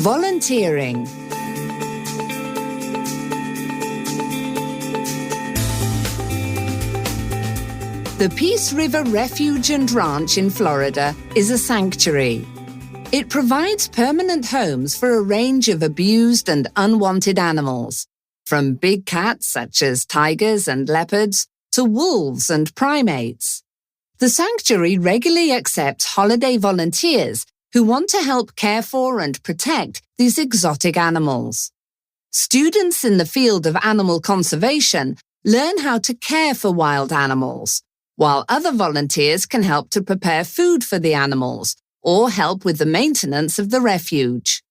Volunteering. The Peace River Refuge and Ranch in Florida is a sanctuary. It provides permanent homes for a range of abused and unwanted animals, from big cats such as tigers and leopards to wolves and primates. The sanctuary regularly accepts holiday volunteers who want to help care for and protect these exotic animals. Students in the field of animal conservation learn how to care for wild animals, while other volunteers can help to prepare food for the animals or help with the maintenance of the refuge.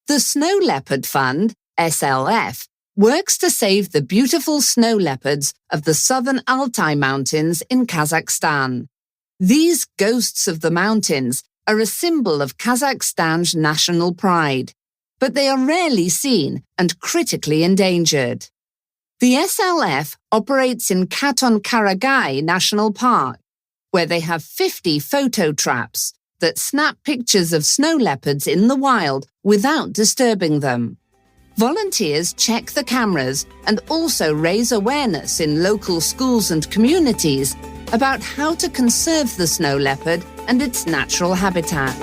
The Snow Leopard Fund, SLF, works to save the beautiful snow leopards of the southern Altai Mountains in Kazakhstan. These ghosts of the mountains are a symbol of Kazakhstan's national pride, but they are rarely seen and critically endangered. The SLF operates in Katon-Karagai National Park, where they have 50 photo traps that snap pictures of snow leopards in the wild without disturbing them. Volunteers check the cameras and also raise awareness in local schools and communities about how to conserve the snow leopard and its natural habitat.